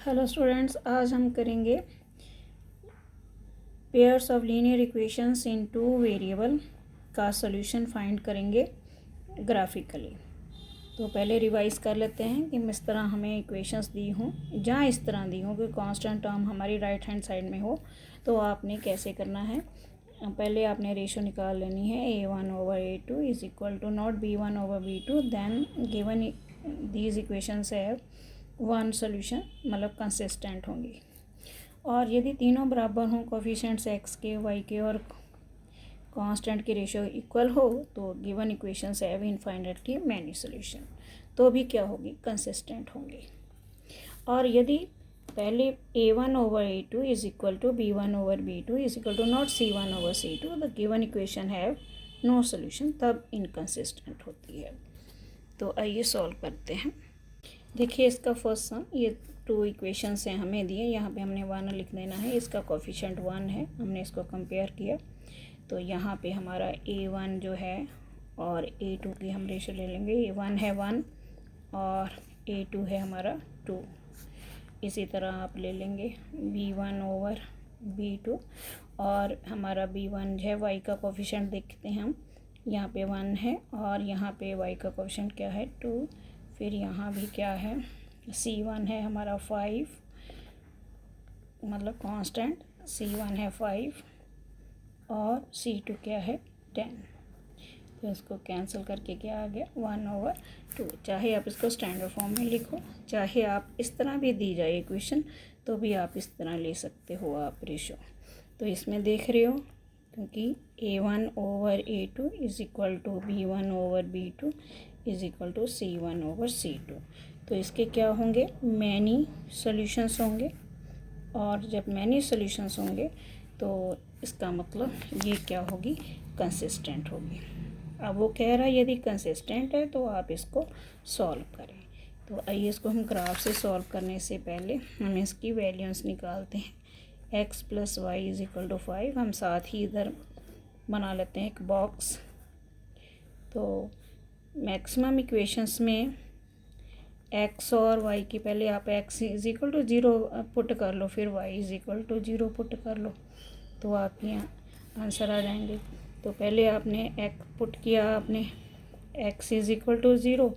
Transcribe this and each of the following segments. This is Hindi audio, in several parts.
हेलो स्टूडेंट्स, आज हम करेंगे pairs of linear equations in two variable का सॉल्यूशन फाइंड करेंगे ग्राफिकली। तो पहले रिवाइज कर लेते हैं कि इस तरह हमें इक्वेशंस दी हों, जहाँ इस तरह दी हों कि कांस्टेंट टर्म हमारी राइट हैंड साइड में हो, तो आपने कैसे करना है। पहले आपने रेशो निकाल लेनी है A1/A2 is equal to not B1/B2। Then given these equations have one solution, मतलब कंसिस्टेंट होंगी। और यदि तीनों बराबर हों, कोफिशिएंट्स एक्स के, वाई के और कांस्टेंट की रेशो इक्वल हो, तो given equations have infinitely many solution, तो भी क्या होगी, कंसिस्टेंट होंगी। और यदि पहले A1/A2 is equal to B1/B2 is equal to not C1/C2, the given equation have no solution, तब इनकंसिस्टेंट होती है। तो आइए सॉल्व करते हैं। देखिए इसका फर्स्ट सम, ये टू इक्वेशंस हैं हमें दिए, यहाँ पे हमने 1 लिख देना है, इसका कोफिशिएंट 1 है, हमने इसको कंपेयर किया। तो यहाँ पे हमारा A1 जो है और A2 की हम रेशो ले लेंगे। A1 है 1 और A2 है हमारा 2। इसी तरह आप ले लेंगे B1/B2 और हमारा B1 जो है y का कोफिशिएंट देखते हैं हम, यहाँ पे 1 है और यहाँ पे y का कोफिशिएंट क्या है, 2। फिर यहाँ भी क्या है, C1 है हमारा 5, मतलब कांस्टेंट C1 है 5 और C2 क्या है 10। तो इसको कैंसिल करके क्या आ गया, 1/2। चाहे आप इसको स्टैंडर्ड फॉर्म में लिखो, चाहे आप इस तरह भी दी जाए इक्वेशन, तो भी आप इस तरह ले सकते हो आप रेशो। तो इसमें देख रहे हो, क्योंकि A1/A2 is equal to B1/B2 is equal to C1/C2, तो इसके क्या होंगे, मैनी सॉल्यूशंस होंगे। और जब मैनी सॉल्यूशंस होंगे तो इसका मतलब ये क्या होगी, कंसिस्टेंट होगी। अब वो कह रहा है यदि कंसिस्टेंट है तो आप इसको सॉल्व करें। तो आइए इसको हम ग्राफ से सॉल्व करने से पहले हम इसकी वैल्यूज़ निकालते हैं। x + y is equal to 5, हम साथ ही इधर बना लेते हैं एक बॉक्स। तो मैक्सिमम इक्वेशंस में x और y की पहले आप x is equal to 0 put कर लो, फिर y is equal to 0 put कर लो, तो आपके यहाँ आंसर आ जाएंगे। तो पहले आपने x पुट किया, आपने x इज इक्वल टू 0,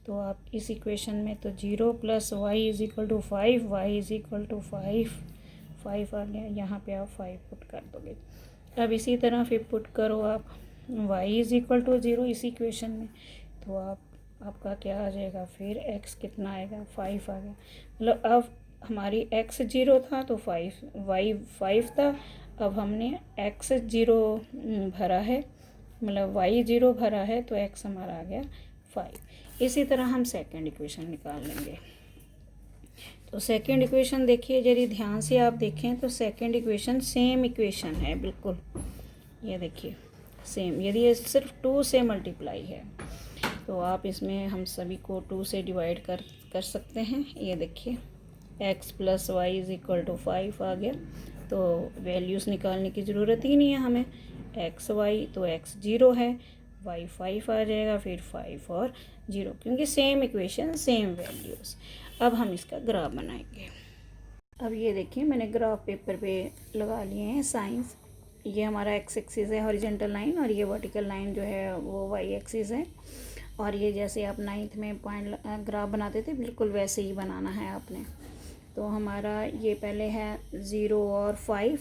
तो आप इस इक्वेशन में तो 0 + y is equal to 5, y is equal to 5 आ गया, यहाँ पे आप 5 पुट कर दोगे। अब इसी तरह फिर पुट करो आप y इज इक्वल टू 0 इस इक्वेशन में, तो आपका क्या आ जाएगा, फिर x कितना आएगा, 5 आ गया। मतलब अब हमारी x 0 था तो 5, y 5 था, अब हमने x 0 भरा है, मतलब y 0 भरा है, तो x हमारा आ गया 5। इसी तरह हम सेकंड इक्वेशन निकाल लेंगे। तो सेकंड इक्वेशन देखिए, यदि ध्यान से आप देखें तो सेकंड इक्वेशन सेम इक्वेशन है बिल्कुल, ये देखिए सेम। यदि ये सिर्फ 2 से मल्टीप्लाई है तो आप इसमें हम सभी को 2 से डिवाइड कर सकते हैं। ये देखिए x + y is equal to 5 आ गया, तो वैल्यूज़ निकालने की ज़रूरत ही नहीं है हमें। x y, तो x 0 है, y 5 आ जाएगा, फिर 5 और 0, क्योंकि सेम इक्वेशन सेम वैल्यूज़। अब हम इसका ग्राफ बनाएंगे। अब ये देखिए मैंने ग्राफ पेपर पे लगा लिए हैं साइंस। ये हमारा x एक्सिस है हॉरिजॉन्टल लाइन, और ये वर्टिकल लाइन जो है वो y एक्सिस है। और ये जैसे आप 9th में पॉइंट ग्राफ बनाते थे, बिल्कुल वैसे ही बनाना है आपने। तो हमारा ये पहले है 0 और 5,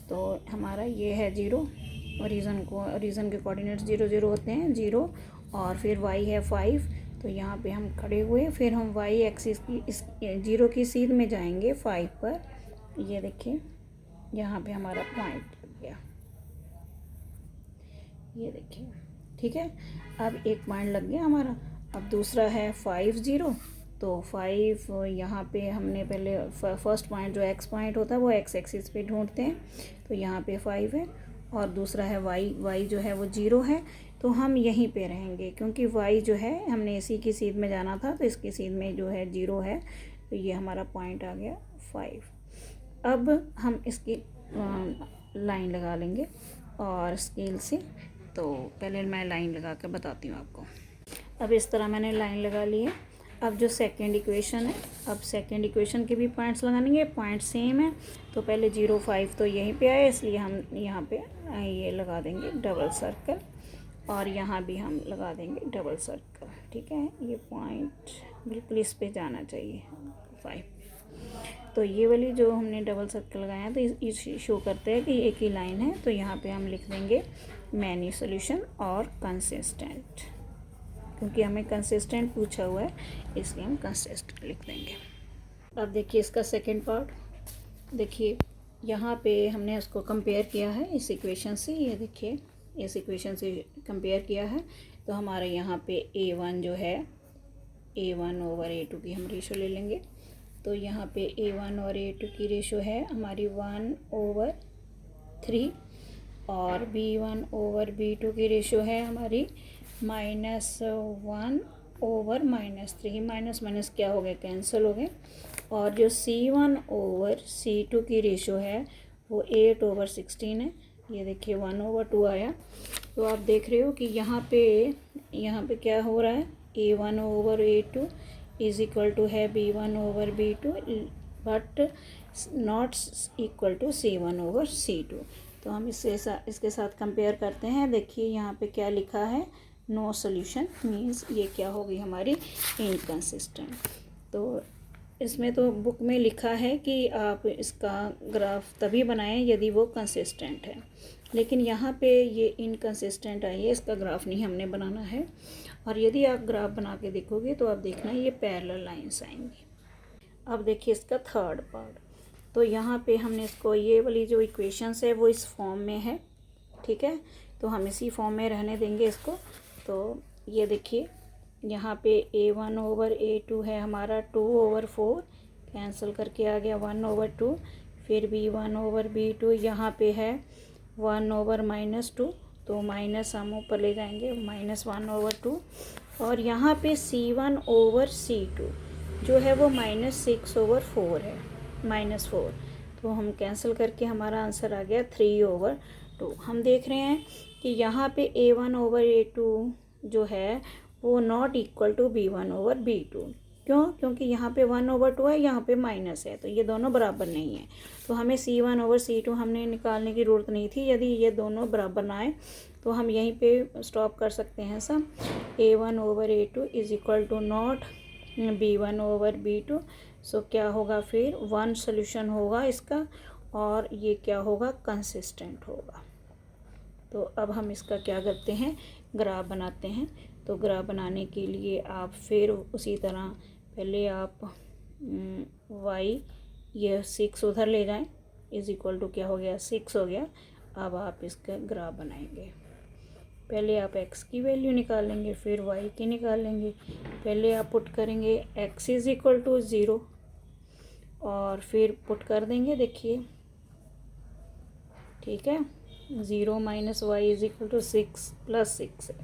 तो हमारा ये है 0, रीज़न के कोऑर्डिनेट्स 0 0 होते हैं, 0, और फिर y है 5, तो यहाँ पे हम खड़े हुए, फिर हम y एक्सिस की इस 0 की सीध में जाएंगे 5 पर। ये देखिए यहाँ पे हमारा पॉइंट लग गया, ये देखिए, ठीक है। अब एक पॉइंट लग गया हमारा। अब दूसरा है 5 0, तो 5 यहाँ पे हमने पहले फर्स्ट पॉइंट जो x पॉइंट होता है वो x एक्सिस पे ढूंढते हैं, तो यहाँ पे 5 है। और दूसरा है y जो है वो 0 है, तो हम यहीं पे रहेंगे, क्योंकि y जो है हमने इसी की सीध में जाना था, तो इसकी सीध में जो है 0 है, तो ये हमारा पॉइंट आ गया 5। अब हम इसकी लाइन लगा लेंगे और स्केल से। तो पहले मैं लाइन लगा कर बताती हूँ आपको। अब इस तरह मैंने लाइन लगा ली है। अब जो सेकेंड इक्वेशन है, अब सेकेंड इक्वेशन के भी पॉइंट्स लगाएंगे, पॉइंट सेम है। तो पहले 0 5 तो यहीं पे आए, इसलिए हम यहाँ पे ये लगा देंगे डबल सर्कल, और यहाँ भी हम लगा देंगे डबल सर्कल। ठीक है, ये पॉइंट बिल्कुल इस पे जाना चाहिए 5। तो ये वाली जो हमने डबल सर्कल लगाया तो ये शो करते हैं कि एक ही लाइन है। तो यहाँ पे हम लिख देंगे मैनी सोल्यूशन और कंसिस्टेंट, क्योंकि हमें कंसिस्टेंट पूछा हुआ है इसलिए हम कंसिस्टेंट लिख देंगे। अब देखिए इसका सेकंड पार्ट, देखिए यहाँ पे हमने उसको कंपेयर किया है इस इक्वेशन से। ये देखिए इस इक्वेशन से कंपेयर किया है, तो हमारे यहाँ पे A1 जो है A1/A2 की हम रेशो ले लेंगे। तो यहाँ पे A1 और A2 की रेशो है हमारी 1/3, और B1/B2 की रेशो है हमारी -1/-3। माइनस माइनस क्या हो गया, कैंसिल हो गए। और जो C1/C2 की रेशो है वो 8/16 है। ये देखिए 1/2 आया। तो आप देख रहे हो कि यहाँ पे क्या हो रहा है, A1/A2 इज इक्वल टू है B1/B2 but not equal to C1/C2। तो हम इसके साथ कंपेयर करते हैं। देखिए यहाँ पे क्या लिखा है, नो सोल्यूशन, मीन्स ये क्या होगी हमारी इनकंसिस्टेंट। तो इसमें तो बुक में लिखा है कि आप इसका ग्राफ तभी बनाएं यदि वो कंसिस्टेंट है, लेकिन यहाँ पे ये इनकंसिस्टेंट आई है, इसका ग्राफ नहीं हमने बनाना है। और यदि आप ग्राफ बना के देखोगे तो आप देखना ये पैरेलल लाइंस आएंगी। अब देखिए इसका थर्ड पार्ट, तो यहाँ पे हमने इसको ये वाली जो इक्वेशंस है वो इस फॉर्म में है। ठीक है, तो हम इसी फॉर्म में रहने देंगे इसको। तो ये देखिए यहाँ पे A1/A2 है हमारा 2/4, कैंसिल करके आ गया 1/2। फिर B1/B2 यहाँ पे है 1/-2, तो माइनस हम ऊपर ले जाएंगे -1/2। और यहाँ पे C1/C2 जो है वो -6/4 है, -4। तो हम कैंसिल करके हमारा आंसर आ गया 3/2। हम देख रहे हैं कि यहाँ पे A1/A2 जो है वो नॉट इक्वल टू B1/B2। क्यों? क्योंकि यहाँ पे 1/2 है, यहाँ पे माइनस है, तो ये दोनों बराबर नहीं है। तो हमें C1/C2 हमने निकालने की ज़रूरत नहीं थी। यदि ये दोनों बराबर ना आए तो हम यहीं पे स्टॉप कर सकते हैं सब। A1/A2 is equal to not B1/B2। So क्या होगा फिर, 1 सोल्यूशन होगा इसका, और ये क्या होगा, कंसिस्टेंट होगा। तो अब हम इसका क्या करते हैं, ग्राफ बनाते हैं। तो ग्राफ बनाने के लिए आप फिर उसी तरह पहले आप y ये 6 उधर ले जाएं, इज इक्वल टू क्या हो गया, 6 हो गया। अब आप इसका ग्राफ बनाएंगे। पहले आप x की वैल्यू निकालेंगे, फिर y की निकालेंगे। पहले आप पुट करेंगे x इज इक्वल टू 0, और फिर पुट कर देंगे। देखिए ठीक है, 0 - y इज इक्वल टू 6 + 6 है,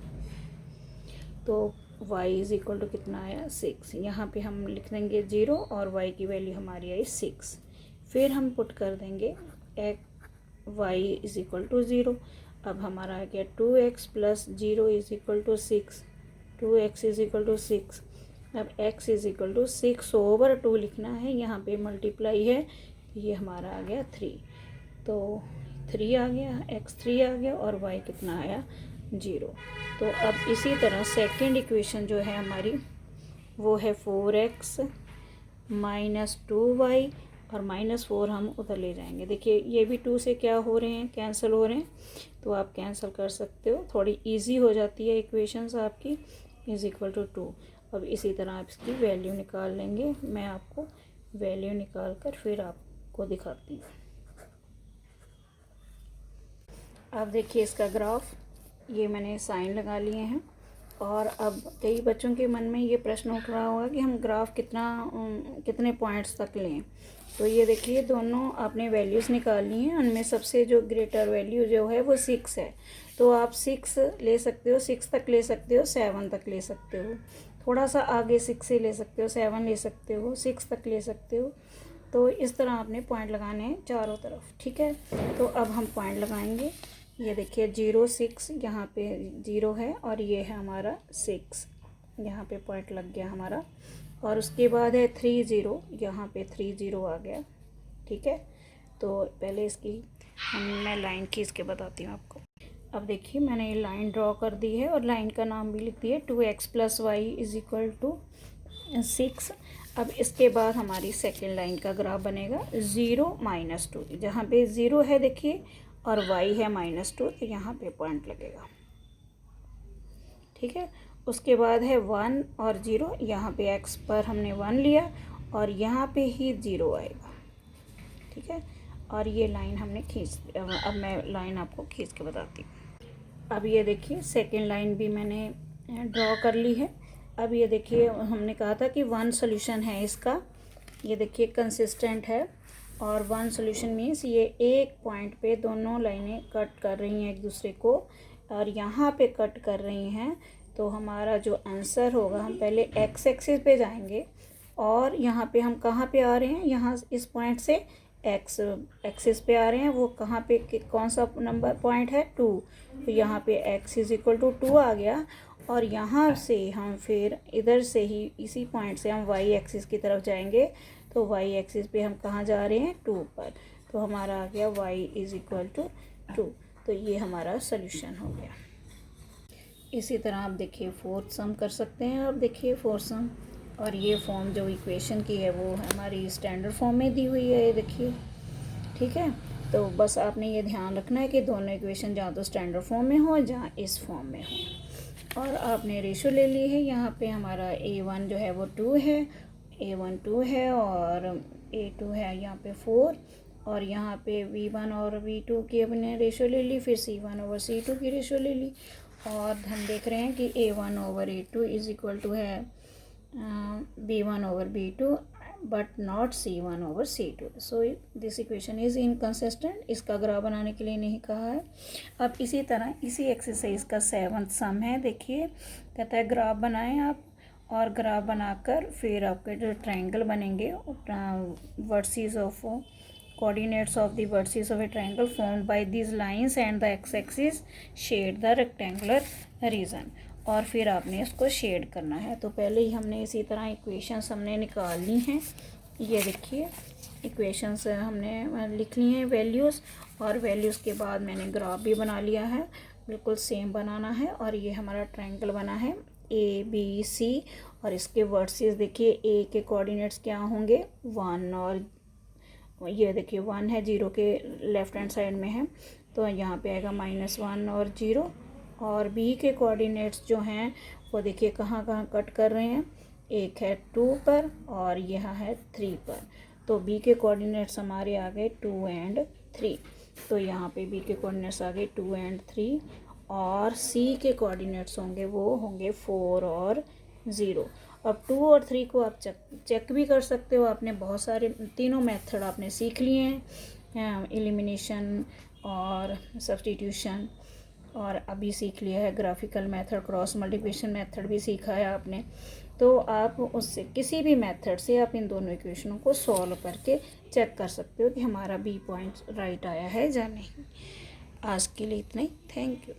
तो y इज इक्वल टू कितना आया, 6। यहाँ पे हम लिख देंगे 0 और y की वैल्यू हमारी आई 6। फिर हम पुट कर देंगे y इज इक्वल टू 0। अब हमारा आ गया 2x + 0 is equal to 6, 2x is equal to 6। अब x इज इक्वल टू 6/2 लिखना है, यहाँ पे मल्टीप्लाई है, ये हमारा आ गया 3। तो 3 आ गया, x3 आ गया, और y कितना आया, 0। तो अब इसी तरह सेकंड इक्वेशन जो है हमारी वो है 4x - 2y, और -4 हम उधर ले जाएंगे। देखिए ये भी 2 से क्या हो रहे हैं, कैंसिल हो रहे हैं, तो आप कैंसिल कर सकते हो, थोड़ी इजी हो जाती है इक्वेशंस आपकी, इज इक्वल टू 2। अब इसी तरह आप इसकी वैल्यू निकाल लेंगे। मैं आपको वैल्यू निकाल कर फिर आपको दिखाती हूँ। अब देखिए इसका ग्राफ, ये मैंने साइन लगा लिए हैं। और अब कई बच्चों के मन में ये प्रश्न उठ रहा होगा कि हम ग्राफ कितने पॉइंट्स तक लें। तो ये देखिए दोनों आपने वैल्यूज़ निकाल ली हैं, उनमें सबसे जो ग्रेटर वैल्यू जो है वो 6 है। तो आप 6 ले सकते हो, 6 तक ले सकते हो, 7 तक ले सकते हो, थोड़ा सा आगे 6 से ले सकते हो, 7 ले सकते हो, 6 तक ले सकते हो। तो इस तरह आपने पॉइंट लगाने हैं चारों तरफ। ठीक है, तो अब हम पॉइंट लगाएंगे। ये देखिए 0 6 यहाँ पे 0 है, और ये है हमारा 6, यहाँ पे पॉइंट लग गया हमारा। और उसके बाद है 3 0, यहाँ पे 3 0 आ गया। ठीक है, तो पहले इसकी मैं लाइन खींच के बताती हूँ आपको। अब देखिए मैंने ये लाइन ड्रॉ कर दी है और लाइन का नाम भी लिख दिया 2x + y = 6। अब इसके बाद हमारी सेकेंड लाइन का ग्राफ बनेगा 0 - 2, जहाँ पे 0 है देखिए और y है -2, तो यहाँ पे पॉइंट लगेगा। ठीक है, उसके बाद है 1 और 0, यहाँ पे x पर हमने 1 लिया और यहाँ पे ही 0 आएगा। ठीक है, और ये लाइन हमने अब मैं लाइन आपको खींच के बताती हूँ। अब ये देखिए सेकेंड लाइन भी मैंने ड्रॉ कर ली है। अब ये देखिए हमने कहा था कि 1 सोल्यूशन है इसका, ये देखिए कंसिस्टेंट है, और 1 सोल्यूशन मीन्स ये एक पॉइंट पे दोनों लाइनें कट कर रही हैं एक दूसरे को, और यहाँ पे कट कर रही हैं। तो हमारा जो आंसर होगा, हम पहले x एक्सिस पे जाएंगे और यहाँ पे हम कहाँ पे आ रहे हैं, यहाँ इस पॉइंट से x एक्सिस पे आ रहे हैं। वो कहाँ पे कौन सा नंबर पॉइंट है, 2, तो यहाँ पे x = 2 आ गया। और यहाँ से हम फिर इधर से ही इसी पॉइंट से हम y एक्सिस की तरफ जाएंगे, तो y एक्सिस पे हम कहाँ जा रहे हैं, 2 पर, तो हमारा आ गया y = 2। तो ये हमारा सोल्यूशन हो गया। इसी तरह आप देखिए फोर्थ सम कर सकते हैं। आप देखिए फोर्थ सम, और ये फॉर्म जो इक्वेशन की है वो हमारी स्टैंडर्ड फॉर्म में दी हुई है, ये देखिए। ठीक है, तो बस आपने ये ध्यान रखना है कि दोनों इक्वेशन जहाँ तो स्टैंडर्ड फॉर्म में हो, जहाँ इस फॉर्म में हो। और आपने रेशो ले ली है, यहाँ पे हमारा a1 जो है वो 2 है, a1 2 है और a2 है यहाँ पे 4, और यहाँ पे v1 और v2 की अपने रेशो ले ली, फिर c1/c2 की रेशो ले ली। और हम देख रहे हैं कि a1/a2 = है b1/b2 but not c1/c2। So this equation is inconsistent. इसका ग्राफ बनाने के लिए नहीं कहा है। अब इसी तरह इसी एक्सरसाइज का 7th सम है। देखिए कहता है ग्राफ बनाएं आप, और ग्राफ बनाकर फिर आपके जो ट्रायंगल बनेंगे, vertices of coordinates of the vertices of a triangle formed by these lines and the x-axis shade the rectangular region। और फिर आपने इसको शेड करना है। तो पहले ही हमने इसी तरह इक्वेशंस हमने निकाल ली हैं। ये देखिए इक्वेशंस हमने लिख ली हैं वैल्यूज़, और वैल्यूज़ के बाद मैंने ग्राफ भी बना लिया है, बिल्कुल सेम बनाना है। और ये हमारा ट्रायंगल बना है ABC, और इसके वर्टिसेस देखिए A के कोऑर्डिनेट्स क्या होंगे, 1, और ये देखिए 1 है, 0 के लेफ़्ट हैंड साइड में है, तो यहाँ पे आएगा -1 और 0। और B के कोऑर्डिनेट्स जो हैं वो देखिए कहाँ कहाँ कट कर रहे हैं, एक है 2 पर और यहाँ है 3 पर। तो B के कोऑर्डिनेट्स हमारे आ गए 2 और 3, तो यहाँ पे B के कोऑर्डिनेट्स आ गए 2 और 3, और C के कोऑर्डिनेट्स होंगे वो होंगे 4 और 0। अब 2 और 3 को आप चेक भी कर सकते हो। आपने बहुत सारे तीनों मेथड आपने सीख लिए हैं, एलिमिनेशन और सब्स्टिट्यूशन, और अभी सीख लिया है graphical method, cross multiplication method भी सीखा है आपने। तो आप उससे किसी भी मेथड से आप इन दोनों इक्वेशनों को सॉल्व करके चेक कर सकते हो कि हमारा B पॉइंट राइट आया है या नहीं। आज के लिए इतना ही, थैंक यू।